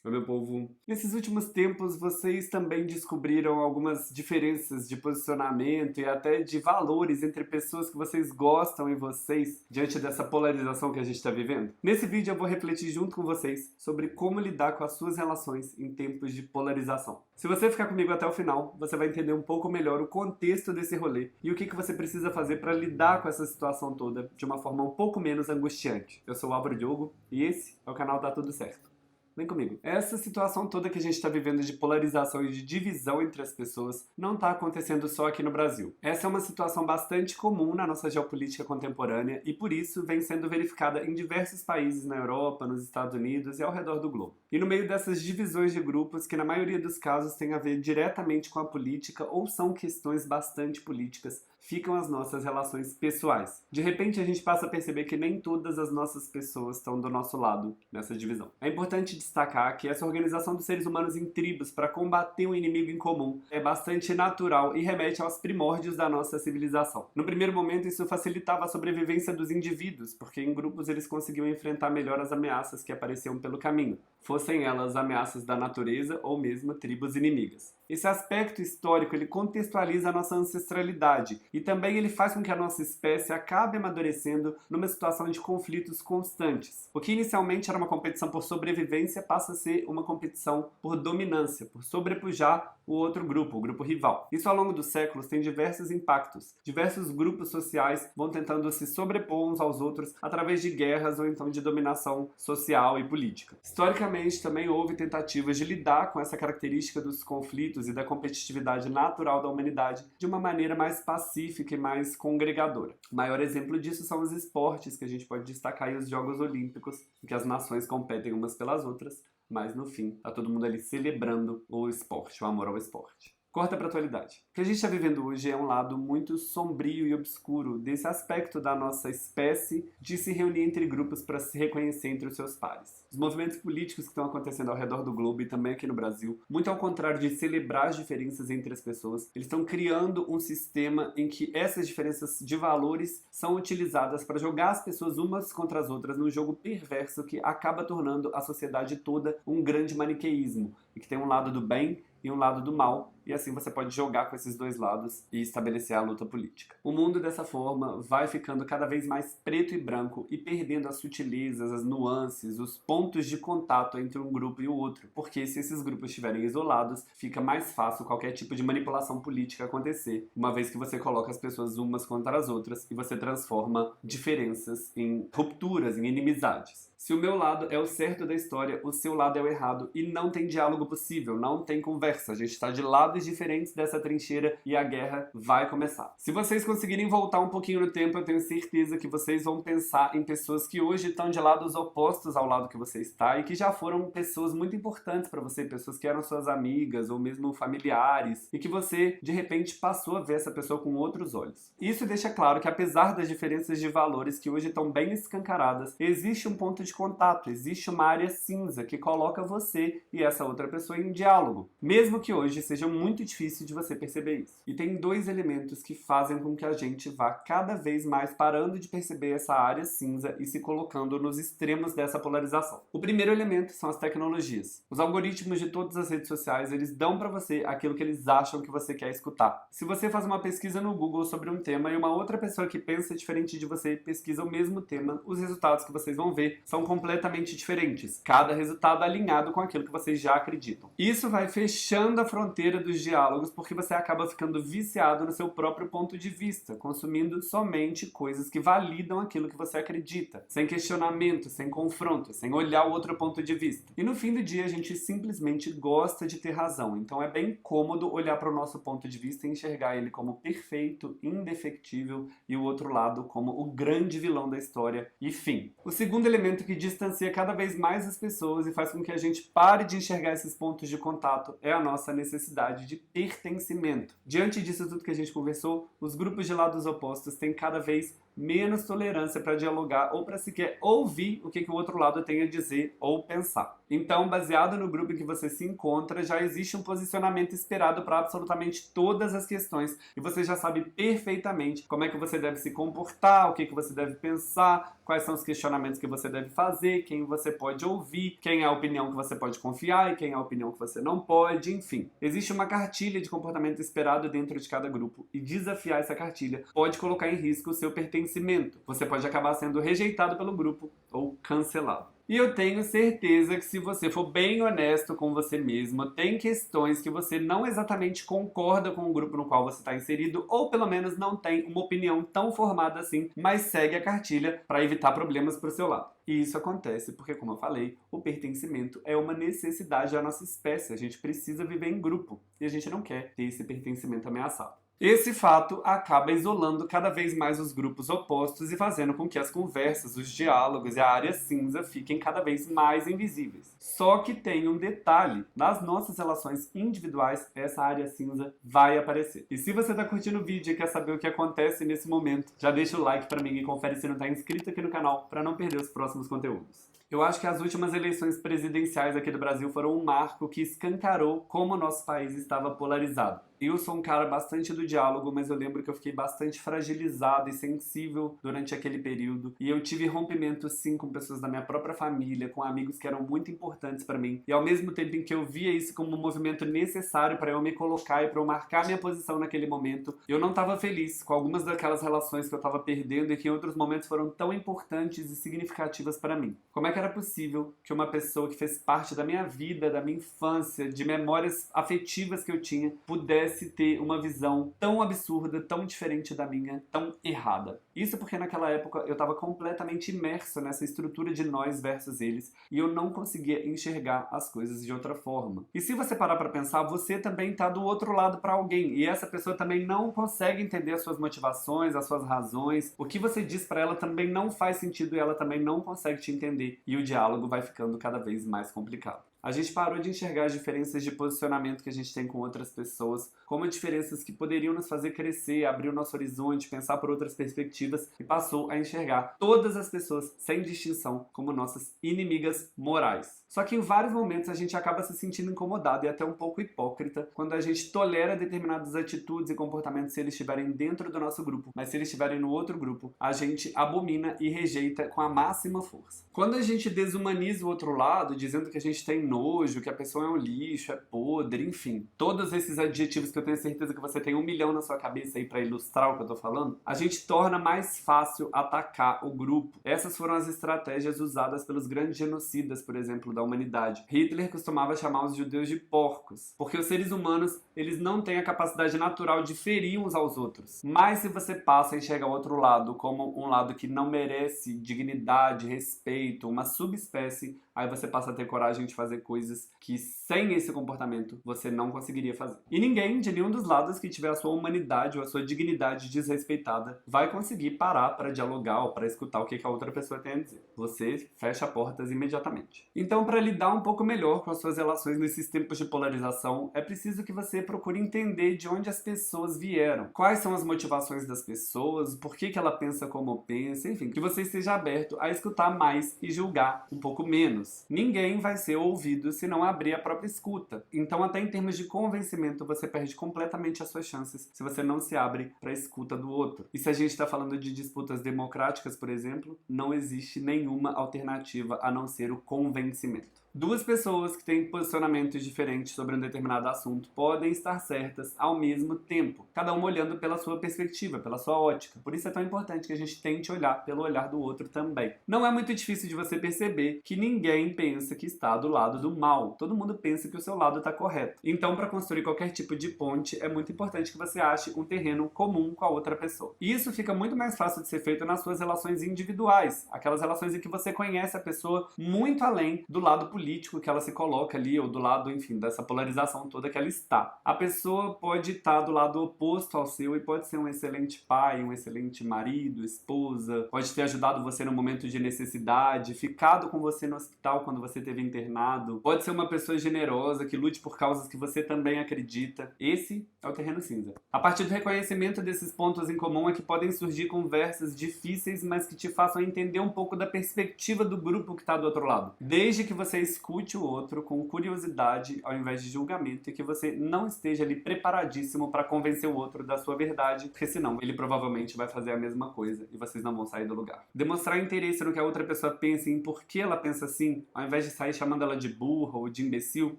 Oi, meu povo. Nesses últimos tempos, vocês também descobriram algumas diferenças de posicionamento e até de valores entre pessoas que vocês gostam e vocês diante dessa polarização que a gente está vivendo? Nesse vídeo eu vou refletir junto com vocês sobre como lidar com as suas relações em tempos de polarização. Se você ficar comigo até o final, você vai entender um pouco melhor o contexto desse rolê e o que você precisa fazer para lidar com essa situação toda de uma forma um pouco menos angustiante. Eu sou o Álvaro Diogo e esse é o canal Tá Tudo Certo. Vem comigo. Essa situação toda que a gente está vivendo de polarização e de divisão entre as pessoas não está acontecendo só aqui no Brasil. Essa é uma situação bastante comum na nossa geopolítica contemporânea e por isso vem sendo verificada em diversos países na Europa, nos Estados Unidos e ao redor do globo. E no meio dessas divisões de grupos, que na maioria dos casos têm a ver diretamente com a política ou são questões bastante políticas, ficam as nossas relações pessoais. De repente a gente passa a perceber que nem todas as nossas pessoas estão do nosso lado nessa divisão. É importante destacar que essa organização dos seres humanos em tribos para combater um inimigo em comum é bastante natural e remete aos primórdios da nossa civilização. No primeiro momento isso facilitava a sobrevivência dos indivíduos, porque em grupos eles conseguiam enfrentar melhor as ameaças que apareciam pelo caminho, fossem elas ameaças da natureza ou mesmo tribos inimigas. Esse aspecto histórico ele contextualiza a nossa ancestralidade e também ele faz com que a nossa espécie acabe amadurecendo numa situação de conflitos constantes. O que inicialmente era uma competição por sobrevivência passa a ser uma competição por dominância, por sobrepujar o outro grupo, o grupo rival. Isso ao longo dos séculos tem diversos impactos. Diversos grupos sociais vão tentando se sobrepor uns aos outros através de guerras ou então de dominação social e política. Historicamente também houve tentativas de lidar com essa característica dos conflitos e da competitividade natural da humanidade de uma maneira mais pacífica e mais congregadora. O maior exemplo disso são os esportes, que a gente pode destacar aí os Jogos Olímpicos, em que as nações competem umas pelas outras, mas no fim tá todo mundo ali celebrando o esporte, o amor ao esporte. Corta para a atualidade. O que a gente está vivendo hoje é um lado muito sombrio e obscuro desse aspecto da nossa espécie de se reunir entre grupos para se reconhecer entre os seus pares. Os movimentos políticos que estão acontecendo ao redor do globo e também aqui no Brasil, muito ao contrário de celebrar as diferenças entre as pessoas, eles estão criando um sistema em que essas diferenças de valores são utilizadas para jogar as pessoas umas contra as outras num jogo perverso que acaba tornando a sociedade toda um grande maniqueísmo, e que tem um lado do bem e um lado do mal, e assim você pode jogar com esses dois lados e estabelecer a luta política. O mundo dessa forma vai ficando cada vez mais preto e branco e perdendo as sutilezas, as nuances, os pontos de contato entre um grupo e o outro, porque se esses grupos estiverem isolados, fica mais fácil qualquer tipo de manipulação política acontecer, uma vez que você coloca as pessoas umas contra as outras e você transforma diferenças em rupturas, em inimizades. Se o meu lado é o certo da história, o seu lado é o errado e não tem diálogo possível, não tem conversa. A gente está de lados diferentes dessa trincheira e a guerra vai começar. Se vocês conseguirem voltar um pouquinho no tempo, eu tenho certeza que vocês vão pensar em pessoas que hoje estão de lados opostos ao lado que você está e que já foram pessoas muito importantes para você, pessoas que eram suas amigas ou mesmo familiares e que você, de repente, passou a ver essa pessoa com outros olhos. Isso deixa claro que apesar das diferenças de valores que hoje estão bem escancaradas, existe um ponto de contato, existe uma área cinza que coloca você e essa outra pessoa em diálogo, mesmo que hoje seja muito difícil de você perceber isso. E tem dois elementos que fazem com que a gente vá cada vez mais parando de perceber essa área cinza e se colocando nos extremos dessa polarização. O primeiro elemento são as tecnologias. Os algoritmos de todas as redes sociais, eles dão para você aquilo que eles acham que você quer escutar. Se você faz uma pesquisa no Google sobre um tema e uma outra pessoa que pensa diferente de você pesquisa o mesmo tema, os resultados que vocês vão ver são completamente diferentes, cada resultado alinhado com aquilo que vocês já acreditam. Isso vai fechando a fronteira dos diálogos porque você acaba ficando viciado no seu próprio ponto de vista, consumindo somente coisas que validam aquilo que você acredita, sem questionamento, sem confronto, sem olhar o outro ponto de vista. E no fim do dia a gente simplesmente gosta de ter razão, então é bem cômodo olhar para o nosso ponto de vista e enxergar ele como perfeito, indefectível e o outro lado como o grande vilão da história e fim. O segundo elemento que distancia cada vez mais as pessoas e faz com que a gente pare de enxergar esses pontos de contato é a nossa necessidade de pertencimento. Diante disso tudo que a gente conversou, os grupos de lados opostos têm cada vez menos tolerância para dialogar ou para sequer ouvir o que o outro lado tem a dizer ou pensar. Então, baseado no grupo em que você se encontra, já existe um posicionamento esperado para absolutamente todas as questões e você já sabe perfeitamente como é que você deve se comportar, o que você deve pensar, quais são os questionamentos que você deve fazer, quem você pode ouvir, quem é a opinião que você pode confiar e quem é a opinião que você não pode, enfim. Existe uma cartilha de comportamento esperado dentro de cada grupo e desafiar essa cartilha pode colocar em risco o seu pertencimento. Você pode acabar sendo rejeitado pelo grupo ou cancelado. E eu tenho certeza que se você for bem honesto com você mesmo, tem questões que você não exatamente concorda com o grupo no qual você está inserido, ou pelo menos não tem uma opinião tão formada assim, mas segue a cartilha para evitar problemas para o seu lado. E isso acontece porque, como eu falei, o pertencimento é uma necessidade da nossa espécie. A gente precisa viver em grupo e a gente não quer ter esse pertencimento ameaçado. Esse fato acaba isolando cada vez mais os grupos opostos e fazendo com que as conversas, os diálogos e a área cinza fiquem cada vez mais invisíveis. Só que tem um detalhe: nas nossas relações individuais, essa área cinza vai aparecer. E se você está curtindo o vídeo e quer saber o que acontece nesse momento, já deixa o like para mim e confere se não está inscrito aqui no canal para não perder os próximos conteúdos. Eu acho que as últimas eleições presidenciais aqui do Brasil foram um marco que escancarou como o nosso país estava polarizado. Eu sou um cara bastante do diálogo, mas eu lembro que eu fiquei bastante fragilizado e sensível durante aquele período. E eu tive rompimentos, sim, com pessoas da minha própria família, com amigos que eram muito importantes pra mim. E ao mesmo tempo em que eu via isso como um movimento necessário pra eu me colocar e pra eu marcar minha posição naquele momento, eu não tava feliz com algumas daquelas relações que eu tava perdendo e que em outros momentos foram tão importantes e significativas pra mim. Como é que era possível que uma pessoa que fez parte da minha vida, da minha infância, de memórias afetivas que eu tinha, pudesse ter uma visão tão absurda, tão diferente da minha, tão errada? Isso porque naquela época eu estava completamente imerso nessa estrutura de nós versus eles e eu não conseguia enxergar as coisas de outra forma. E se você parar para pensar, você também está do outro lado para alguém e essa pessoa também não consegue entender as suas motivações, as suas razões, o que você diz para ela também não faz sentido e ela também não consegue te entender e o diálogo vai ficando cada vez mais complicado. A gente parou de enxergar as diferenças de posicionamento que a gente tem com outras pessoas como diferenças que poderiam nos fazer crescer, abrir o nosso horizonte, pensar por outras perspectivas e passou a enxergar todas as pessoas, sem distinção, como nossas inimigas morais. Só que em vários momentos a gente acaba se sentindo incomodado e até um pouco hipócrita quando a gente tolera determinadas atitudes e comportamentos se eles estiverem dentro do nosso grupo, mas se eles estiverem no outro grupo, a gente abomina e rejeita com a máxima força. Quando a gente desumaniza o outro lado, dizendo que a gente tem nojo, que a pessoa é um lixo, é podre, enfim, todos esses adjetivos que eu tenho certeza que você tem 1 milhão na sua cabeça aí pra ilustrar o que eu tô falando, a gente torna mais fácil atacar o grupo. Essas foram as estratégias usadas pelos grandes genocidas, por exemplo, da humanidade. Hitler costumava chamar os judeus de porcos, porque os seres humanos, eles não têm a capacidade natural de ferir uns aos outros. Mas se você passa a enxergar o outro lado como um lado que não merece dignidade, respeito, uma subespécie, aí você passa a ter coragem de fazer coisas que sem esse comportamento você não conseguiria fazer. E ninguém de nenhum dos lados que tiver a sua humanidade ou a sua dignidade desrespeitada vai conseguir parar para dialogar ou para escutar o que a outra pessoa tem a dizer. Você fecha portas imediatamente. Então, para lidar um pouco melhor com as suas relações nesses tempos de polarização, é preciso que você procure entender de onde as pessoas vieram, quais são as motivações das pessoas, por que ela pensa como pensa, enfim, que você esteja aberto a escutar mais e julgar um pouco menos. Ninguém vai ser ouvido se não abrir a própria escuta. Então, até em termos de convencimento, você perde completamente as suas chances se você não se abre para a escuta do outro. E se a gente está falando de disputas democráticas, por exemplo, não existe nenhuma alternativa a não ser o convencimento. Duas pessoas que têm posicionamentos diferentes sobre um determinado assunto podem estar certas ao mesmo tempo, cada uma olhando pela sua perspectiva, pela sua ótica. Por isso é tão importante que a gente tente olhar pelo olhar do outro também. Não é muito difícil de você perceber que ninguém pensa que está do lado do mal. Todo mundo pensa que o seu lado está correto. Então, para construir qualquer tipo de ponte, é muito importante que você ache um terreno comum com a outra pessoa. E isso fica muito mais fácil de ser feito nas suas relações individuais, aquelas relações em que você conhece a pessoa muito além do lado político político que ela se coloca ali, ou do lado, enfim, dessa polarização toda que ela está. A pessoa pode estar do lado oposto ao seu e pode ser um excelente pai, um excelente marido, esposa, pode ter ajudado você no momento de necessidade, ficado com você no hospital quando você esteve internado, pode ser uma pessoa generosa que lute por causas que você também acredita. Esse é o terreno cinza. A partir do reconhecimento desses pontos em comum é que podem surgir conversas difíceis, mas que te façam entender um pouco da perspectiva do grupo que está do outro lado. Desde que você escute o outro com curiosidade ao invés de julgamento e que você não esteja ali preparadíssimo para convencer o outro da sua verdade, porque senão ele provavelmente vai fazer a mesma coisa e vocês não vão sair do lugar. Demonstrar interesse no que a outra pessoa pensa e em por que ela pensa assim, ao invés de sair chamando ela de burra ou de imbecil,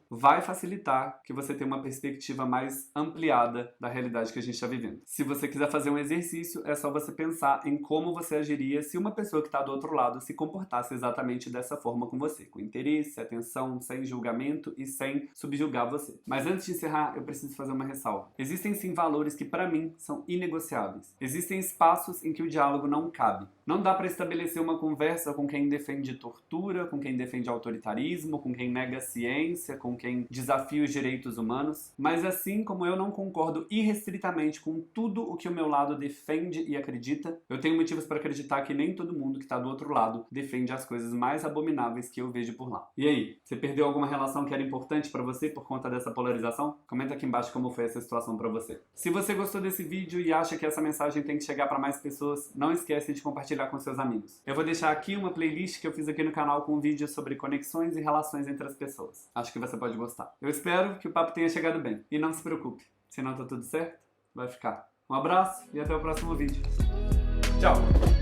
vai facilitar que você tenha uma perspectiva mais ampliada da realidade que a gente está vivendo. Se você quiser fazer um exercício, é só você pensar em como você agiria se uma pessoa que está do outro lado se comportasse exatamente dessa forma com você, com interesse, atenção, sem julgamento e sem subjugar você. Mas antes de encerrar, eu preciso fazer uma ressalva. Existem sim valores que para mim são inegociáveis. Existem espaços em que o diálogo não cabe. Não dá para estabelecer uma conversa com quem defende tortura, com quem defende autoritarismo, com quem nega a ciência, com quem desafia os direitos humanos. Mas assim como eu não concordo irrestritamente com tudo o que o meu lado defende e acredita, eu tenho motivos para acreditar que nem todo mundo que está do outro lado defende as coisas mais abomináveis que eu vejo por lá. E aí, você perdeu alguma relação que era importante para você por conta dessa polarização? Comenta aqui embaixo como foi essa situação para você. Se você gostou desse vídeo e acha que essa mensagem tem que chegar para mais pessoas, não esquece de compartilhar com seus amigos. Eu vou deixar aqui uma playlist que eu fiz aqui no canal com vídeos sobre conexões e relações entre as pessoas. Acho que você pode gostar. Eu espero que o papo tenha chegado bem. E não se preocupe, se não tá tudo certo, vai ficar. Um abraço e até o próximo vídeo. Tchau!